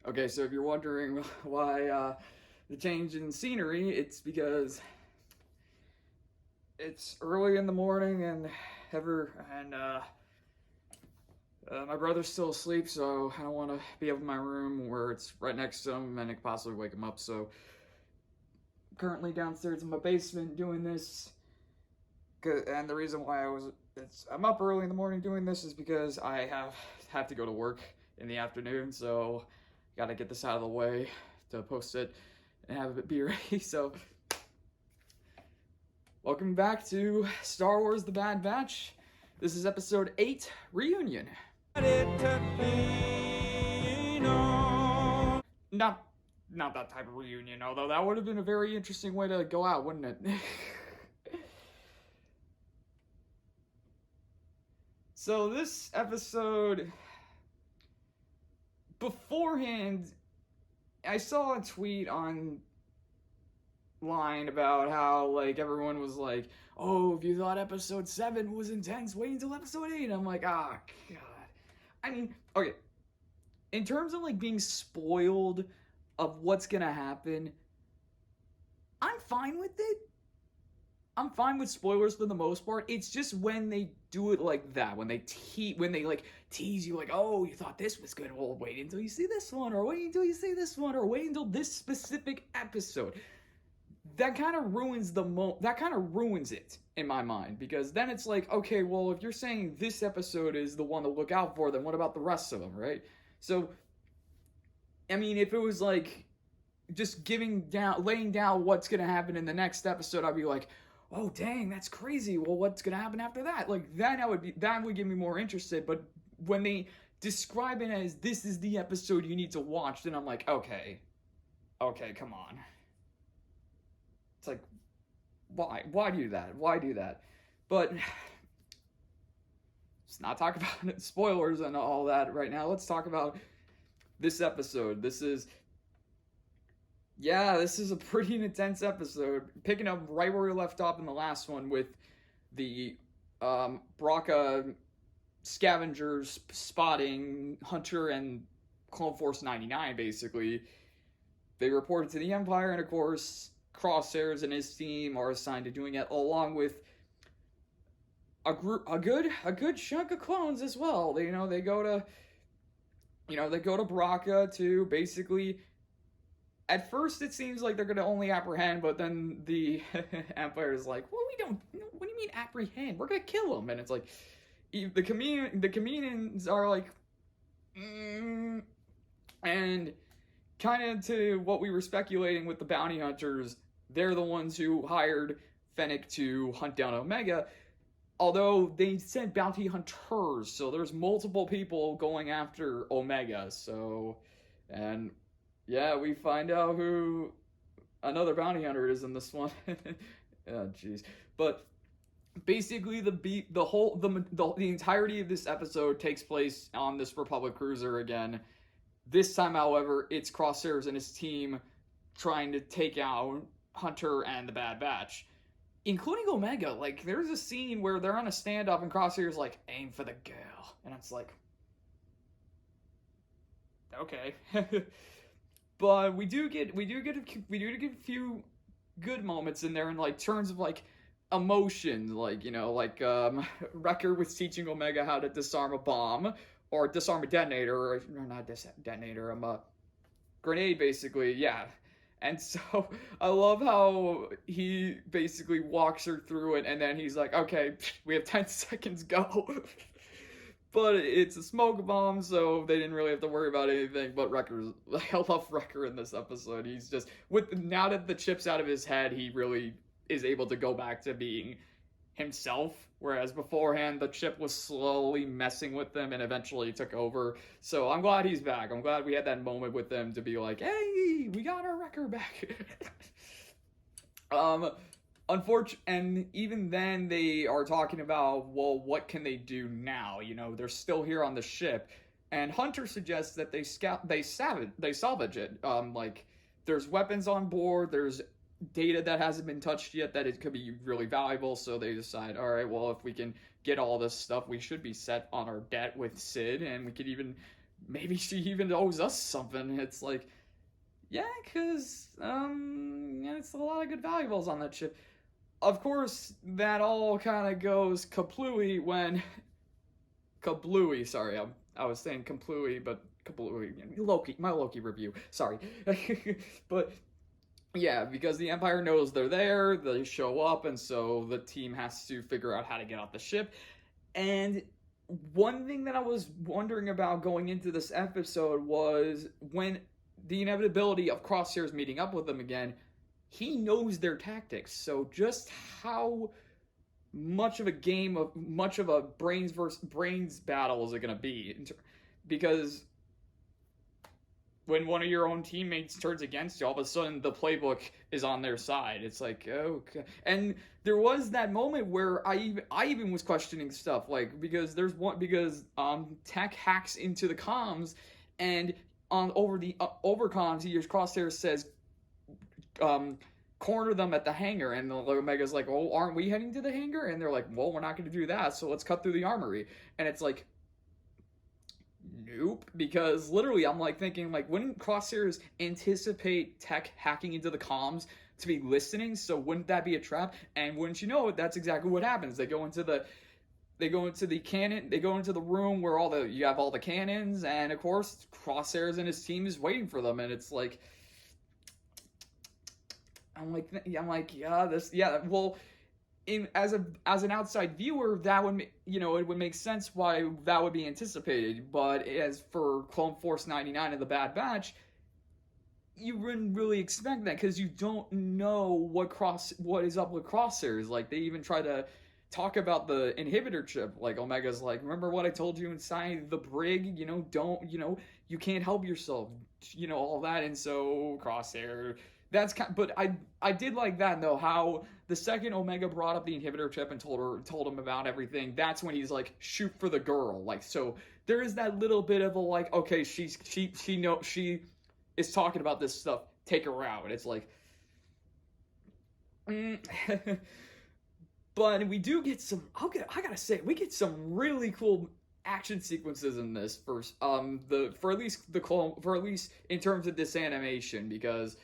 Okay, so if you're wondering why the change in scenery, it's because it's early in the morning and my brother's still asleep, so I don't want to be up in my room where it's right next to him and it could possibly wake him up. So currently downstairs in my basement doing this, and the reason why I'm up early in the morning doing this is because I have to go to work in the afternoon, so gotta get this out of the way to post it and have it be ready. So welcome back to Star Wars The Bad Batch. This is episode 8, Reunion. Not that type of reunion, although that would have been a very interesting way to go out, wouldn't it? So this episode, beforehand, I saw a tweet online about how, like, everyone was like, oh, if you thought episode 7 was intense, wait until episode 8. And I'm like, ah, God. I mean, okay, in terms of, like, being spoiled of what's gonna happen, I'm fine with it. I'm fine with spoilers for the most part. It's just when they do it like that, when they like tease you, like, oh, you thought this was good. Well, wait until you see this one, or wait until you see this one, or wait until this specific episode. That kind of ruins that kind of ruins it in my mind, because then it's like, okay, well, if you're saying this episode is the one to look out for, then what about the rest of them, right? So, I mean, if it was like just laying down what's gonna happen in the next episode, I'd be like, oh dang, that's crazy. Well, what's gonna happen after that? Like then that would get me more interested. But when they describe it as this is the episode you need to watch, then I'm like, okay, come on. It's like, why do that? Why do that? But let's not talk about spoilers and all that right now. Let's talk about this episode. This is a pretty intense episode. Picking up right where we left off in the last one with the Bracca scavengers spotting Hunter and Clone Force 99, basically. They reported to the Empire, and of course, Crosshairs and his team are assigned to doing it, along with a good chunk of clones as well. They go to Bracca to basically. At first, it seems like they're going to only apprehend, but then the Empire is like, well, what do you mean apprehend? We're going to kill them. And it's like, the comedians are like, and kind of to what we were speculating with the bounty hunters, they're the ones who hired Fennec to hunt down Omega, although they said bounty hunters, so there's multiple people going after Omega, so, and yeah, we find out who another bounty hunter is in this one. Oh, jeez. But basically, the entirety of this episode takes place on this Republic cruiser again. This time, however, it's Crosshairs and his team trying to take out Hunter and the Bad Batch, including Omega. Like, there's a scene where they're on a standoff and Crosshairs like, aim for the girl, and it's like, okay. But we do get a few good moments in there in like terms of like emotion, like Wrecker was teaching Omega how to disarm a bomb or disarm a detonator, or not detonator, a grenade, basically, yeah. And so I love how he basically walks her through it, and then he's like, okay, we have 10 seconds, go. But it's a smoke bomb, so they didn't really have to worry about anything. But I love Wrecker in this episode. He's just, now that the chip's out of his head, he really is able to go back to being himself. Whereas beforehand, the chip was slowly messing with him and eventually took over. So I'm glad he's back. I'm glad we had that moment with him to be like, hey, we got our Wrecker back. And even then they are talking about, well, what can they do now? They're still here on the ship, and Hunter suggests that they salvage it. Like, there's weapons on board, there's data that hasn't been touched yet that it could be really valuable, so they decide, all right, well, if we can get all this stuff, we should be set on our debt with Sid, and we could even maybe she even owes us something. It's like, yeah, because yeah, it's a lot of good valuables on that ship. Of course, that all kind of goes kaplooey when kablooey. Sorry, I was saying kaplooey, but kablooey. Loki, my Loki review. Sorry, but yeah, because the Empire knows they're there, they show up, and so the team has to figure out how to get off the ship. And one thing that I was wondering about going into this episode was when the inevitability of Crosshairs meeting up with them again, he knows their tactics. So just how much of a game of much of a brains versus brains battle is it going to be? Because when one of your own teammates turns against you, all of a sudden the playbook is on their side. It's like, okay. And there was that moment where I even was questioning stuff, like, because Tech hacks into the comms, and on over comms he hears Crosshairs says, corner them at the hangar, and Omega's like, oh, aren't we heading to the hangar? And they're like, well, we're not going to do that, so let's cut through the armory. And it's like, nope, because literally I'm like thinking, like, wouldn't Crosshairs anticipate Tech hacking into the comms to be listening? So wouldn't that be a trap? And wouldn't you know it, that's exactly what happens. They go into the cannon, they go into the room where you have all the cannons, and of course Crosshairs and his team is waiting for them, and it's like, I'm like, yeah, well, as an outside viewer, that would it would make sense why that would be anticipated. But as for Clone Force 99 and the Bad Batch, you wouldn't really expect that, because you don't know what is up with Crosshairs. Like, they even try to talk about the inhibitor chip. Like, Omega's like, remember what I told you inside the brig? You can't help yourself. All that. And so Crosshair. But I did like that, though, how the second Omega brought up the inhibitor chip and told him about everything, that's when he's like, shoot for the girl. Like, so there is that little bit of a, like, okay, she is talking about this stuff, take her out. And it's like, but we do get some, I gotta say, we get some really cool action sequences in this first, for at least in terms of this animation, because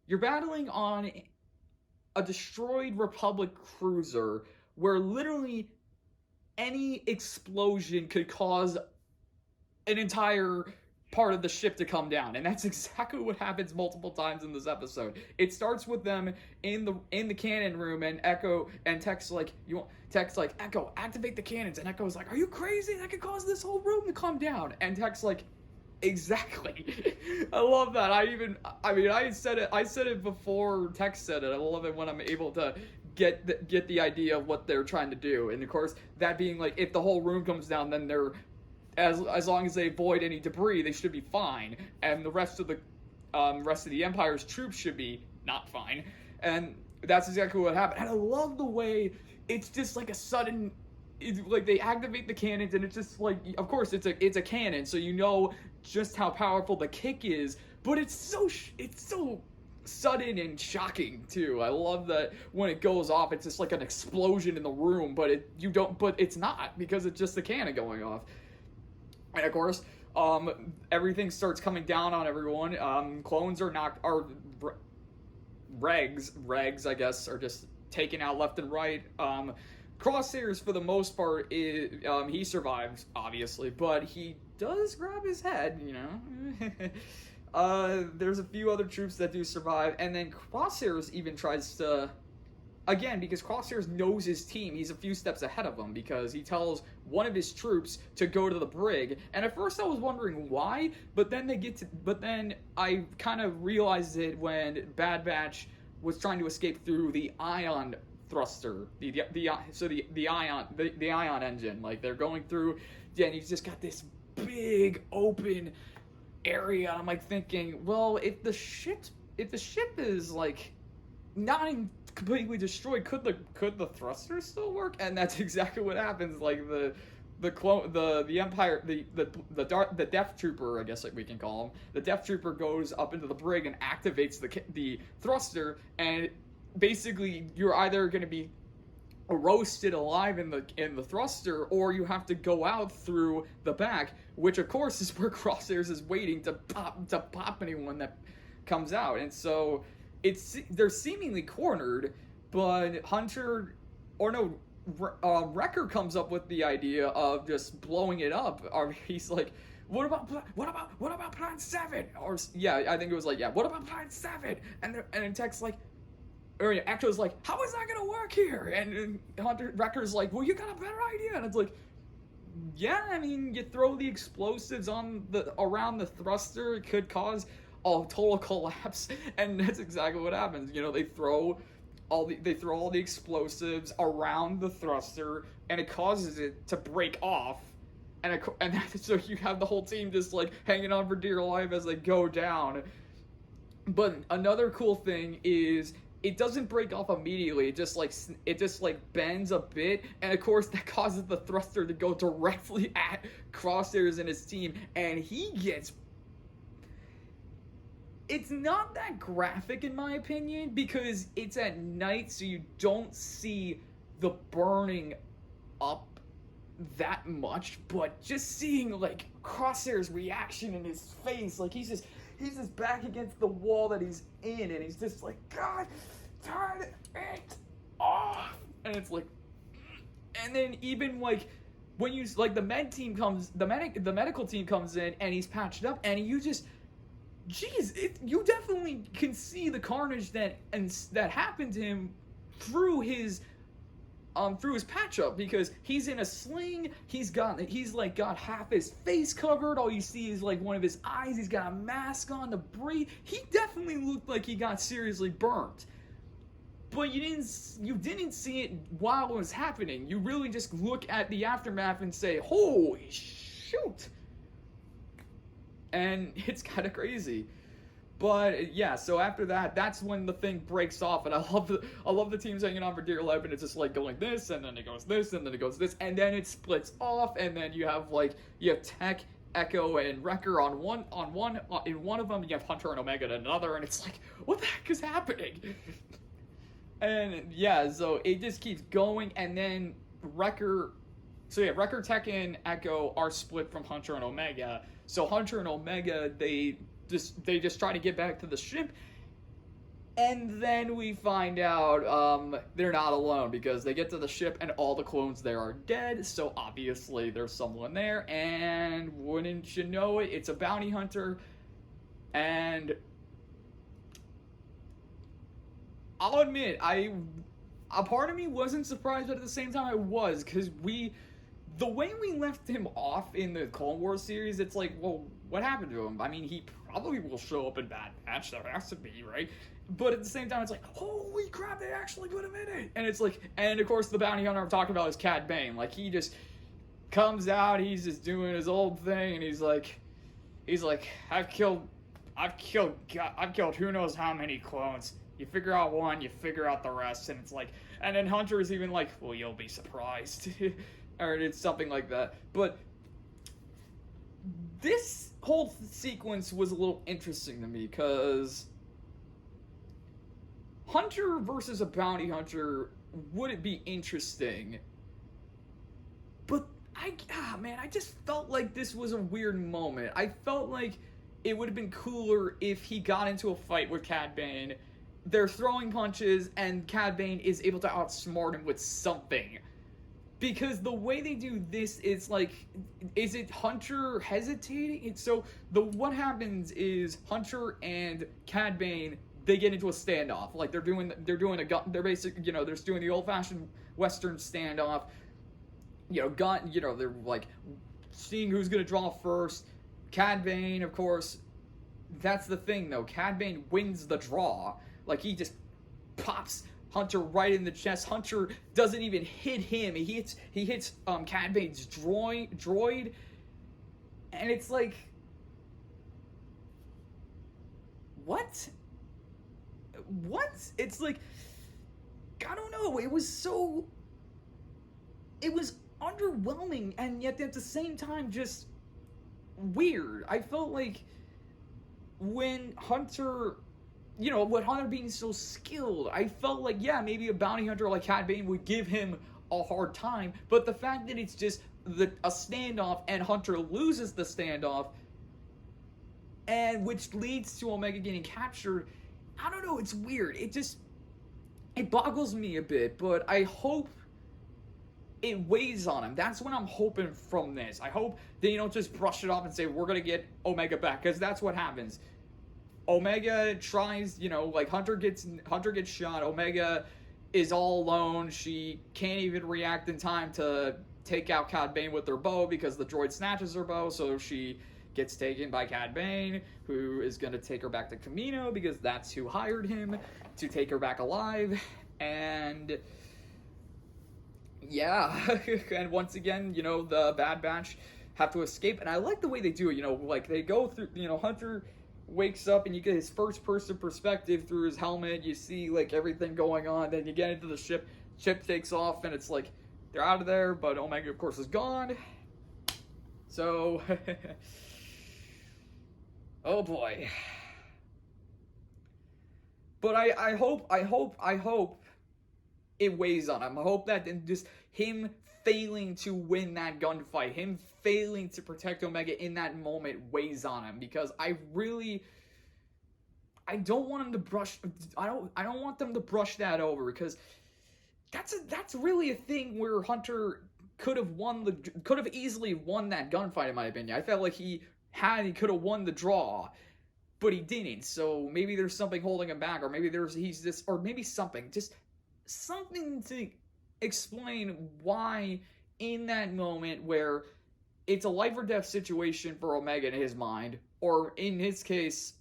you're battling on a destroyed Republic cruiser where literally any explosion could cause an entire part of the ship to come down, and that's exactly what happens multiple times in this episode. It starts with them in the cannon room, and Tech's like, Echo, activate the cannons, and Echo's like, are you crazy? That could cause this whole room to come down. And Tech's like, exactly. I love that. I said it before Tech said it. I love it when I'm able to get the idea of what they're trying to do. And of course, that being like, if the whole room comes down, then they're, as long as they avoid any debris, they should be fine. And the rest of the Empire's troops should be not fine. And that's exactly what happened. And I love the way it's just like a sudden, like, they activate the cannons, and it's just like, of course it's a cannon, so you know just how powerful the kick is, but it's so sudden and shocking too. I love that when it goes off, it's just like an explosion in the room, but it's not, because it's just the cannon going off. And of course, everything starts coming down on everyone. Clones are regs, I guess, are just taken out left and right. Crosshairs, for the most part, he survives, obviously, but he does grab his head, There's a few other troops that do survive, and then Crosshairs even tries to, again, because Crosshairs knows his team, he's a few steps ahead of them, because he tells one of his troops to go to the brig, and at first I was wondering why, but then I kind of realized it when Bad Batch was trying to escape through the ion thruster, the ion engine. Like, they're going through, and he's just got this big open area. I'm like thinking, well, if the ship is like not completely destroyed, could the thrusters still work? And that's exactly what happens. Like, the Empire, the Death Trooper, I guess, like we can call him, the Death Trooper goes up into the brig and activates the thruster, and basically you're either going to be roasted alive in the thruster, or you have to go out through the back, which of course is where Crosshairs is waiting to pop anyone that comes out. And so they're seemingly cornered, but Hunter, or no, Wrecker comes up with the idea of just blowing it up. Or he's like, what about Plan 7? Or yeah, I think it was like, yeah, what about Plan 7? And Tech's like, or Echo's like, how is that gonna work here? And Wrecker's like, well, you got a better idea. And it's like, yeah, I mean, you throw the explosives around the thruster, it could cause a total collapse, and that's exactly what happens. You know, they throw all the explosives around the thruster, and it causes it to break off, and so you have the whole team just like hanging on for dear life as they go down. But another cool thing is, it doesn't break off immediately. It just like bends a bit, and of course that causes the thruster to go directly at Crosshairs and his team, and he gets. It's not that graphic in my opinion because it's at night, so you don't see the burning up that much. But just seeing like Crosshairs' reaction in his face, like he's just back against the wall that he's in, and he's just like, God, turn it off. And it's like, and then even like when you like the medical team comes in, and he's patched up, and you just, geez, you definitely can see the carnage that happened to him through his patch up, because he's in a sling, he's got half his face covered, all you see is like one of his eyes, he's got a mask on to breathe. He definitely looked like he got seriously burnt. But you didn't see it while it was happening. You really just look at the aftermath and say, holy shoot. And it's kind of crazy. But yeah, so after that, that's when the thing breaks off, and I love the teams hanging on for dear life, and it's just like going this, and then it goes this, and then it goes this, and then it splits off, and then you have Tech, Echo, and Wrecker in one of them, you have Hunter and Omega in another, and it's like, what the heck is happening? And yeah, so it just keeps going, and then Wrecker, Tech, and Echo are split from Hunter and Omega. So Hunter and Omega, they just try to get back to the ship, and then we find out they're not alone, because they get to the ship and all the clones there are dead. So obviously there's someone there, and wouldn't you know it, it's a bounty hunter. And I'll admit, a part of me wasn't surprised, but at the same time I was, because the way we left him off in the Clone Wars series, it's like, well, what happened to him? I mean, he probably will show up in Bad Batch, there has to be, right? But at the same time, it's like, holy crap, they actually put him in it! And it's like, and of course the bounty hunter I'm talking about is Cad Bane. Like, he just comes out, he's just doing his old thing, and he's like, I've killed who knows how many clones. You figure out one, you figure out the rest, and it's like, and then Hunter is even like, well, you'll be surprised. Or it's something like that. But this whole sequence was a little interesting to me, because Hunter versus a bounty hunter wouldn't be interesting. But I just felt like this was a weird moment. I felt like it would have been cooler if he got into a fight with Cad Bane. They're throwing punches, and Cad Bane is able to outsmart him with something. Because the way they do this, it's like, is it Hunter hesitating? So what happens is Hunter and Cad Bane, they get into a standoff. Like they're doing they're doing the old-fashioned Western standoff. They're like seeing who's gonna draw first. Cad Bane, of course, that's the thing though. Cad Bane wins the draw. Like he just pops Hunter right in the chest. Hunter doesn't even hit him. He hits Cad Bane's droid, and it's like, what? It's like, I don't know. It was underwhelming, and yet at the same time just weird. I felt like when Hunter you know, with Hunter being so skilled, I felt like, yeah, maybe a bounty hunter like Cad Bane would give him a hard time, but the fact that it's just a standoff and Hunter loses the standoff, and which leads to Omega getting captured, I don't know, it's weird. It boggles me a bit, but I hope it weighs on him. That's what I'm hoping from this. I hope they don't just brush it off and say, we're going to get Omega back, because that's what happens. Omega tries, you know, like Hunter gets shot. Omega is all alone. She can't even react in time to take out Cad Bane with her bow because the droid snatches her bow, so she gets taken by Cad Bane, who is going to take her back to Kamino because that's who hired him to take her back alive. And yeah, and once again, you know, the Bad Batch have to escape, and I like the way they do it, you know, like they go through, you know, Hunter wakes up and you get his first person perspective through his helmet, you see like everything going on, then you get into the ship takes off, and it's like they're out of there, but Omega of course is gone. So oh boy. But I hope it weighs on him. I hope that just him failing to win that gunfight, him failing to protect Omega in that moment weighs on him, because I don't want him to brush. I don't want them to brush that over, because that's really a thing where Hunter could have easily won that gunfight, in my opinion. I felt like he could have won the draw, but he didn't. So maybe there's something holding him back, or maybe maybe something to explain why in that moment where it's a life or death situation for Omega in his mind, or in his case,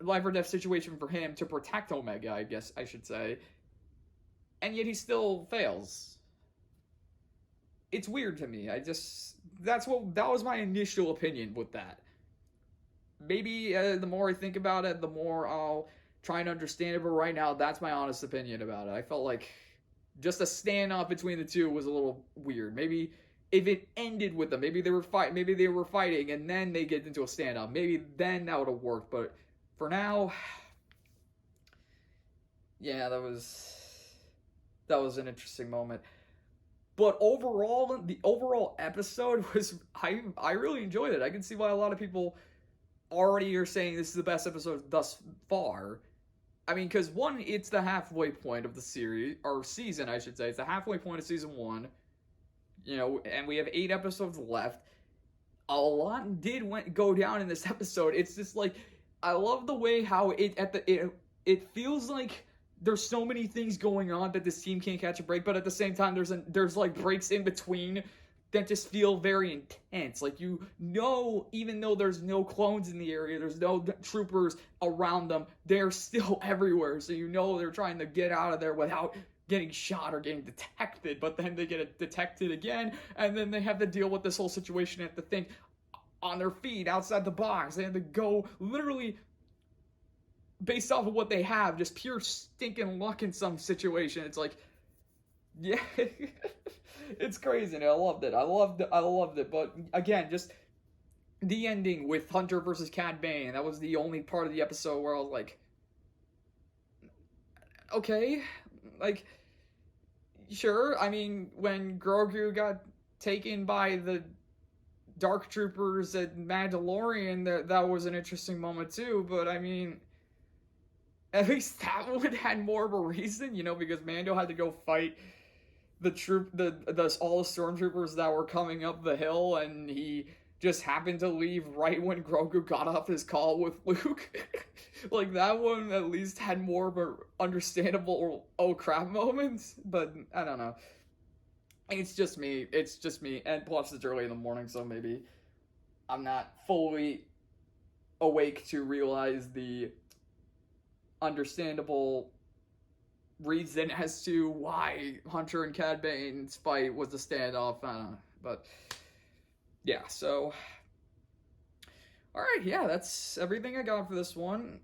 life or death situation for him to protect Omega, I guess I should say, and yet he still fails. It's weird to me. That was my initial opinion with that. Maybe the more I think about it, the more I'll try and understand it, but right now, that's my honest opinion about it. I felt like just a standoff between the two was a little weird. Maybe if it ended with them, maybe they were fighting, and then they get into a standoff. Maybe then that would have worked, but for now, yeah, that was an interesting moment. But overall, the overall episode was, I really enjoyed it. I can see why a lot of people already are saying this is the best episode thus far. I mean, because one, it's the halfway point of the series, or season, I should say. It's the halfway point of season 1. You know, and we have 8 episodes left. A lot did go down in this episode. It's just like, I love the way how it feels like there's so many things going on that this team can't catch a break, but at the same time, there's like breaks in between that just feel very intense. Like, you know, even though there's no clones in the area, there's no troopers around them, they're still everywhere. So you know they're trying to get out of there without getting shot or getting detected, but then they get detected again, and then they have to deal with this whole situation and have to think on their feet, outside the box. They have to go literally based off of what they have, just pure stinking luck in some situation. It's like, yeah, it's crazy. And I loved it. I loved it. But again, just the ending with Hunter versus Cad Bane, that was the only part of the episode where I was like, okay, like, sure. I mean, when Grogu got taken by the Dark Troopers at Mandalorian, that was an interesting moment too. But I mean, at least that one had more of a reason, you know, because Mando had to go fight all the stormtroopers that were coming up the hill, and he just happened to leave right when Grogu got off his call with Luke. Like, that one at least had more of a understandable oh crap moments, but I don't know. It's just me, and plus it's early in the morning, so maybe I'm not fully awake to realize the understandable reason as to why Hunter and Cad Bane's fight was a standoff. I don't know, but yeah, so alright, yeah, that's everything I got for this one.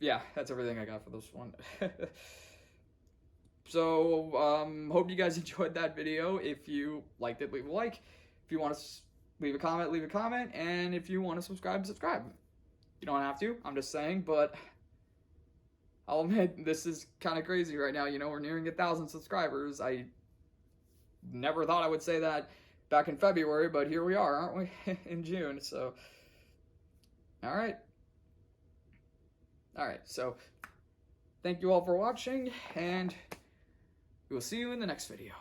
Yeah, that's everything I got for this one. So, hope you guys enjoyed that video. If you liked it, leave a like. If you want to leave a comment, leave a comment. And if you want to subscribe, subscribe. You don't have to, I'm just saying, but I'll admit, this is kind of crazy right now. You know, we're nearing 1,000 subscribers. I never thought I would say that back in February, but here we are, aren't we? In June, so. All right. All right, so thank you all for watching, and we will see you in the next video.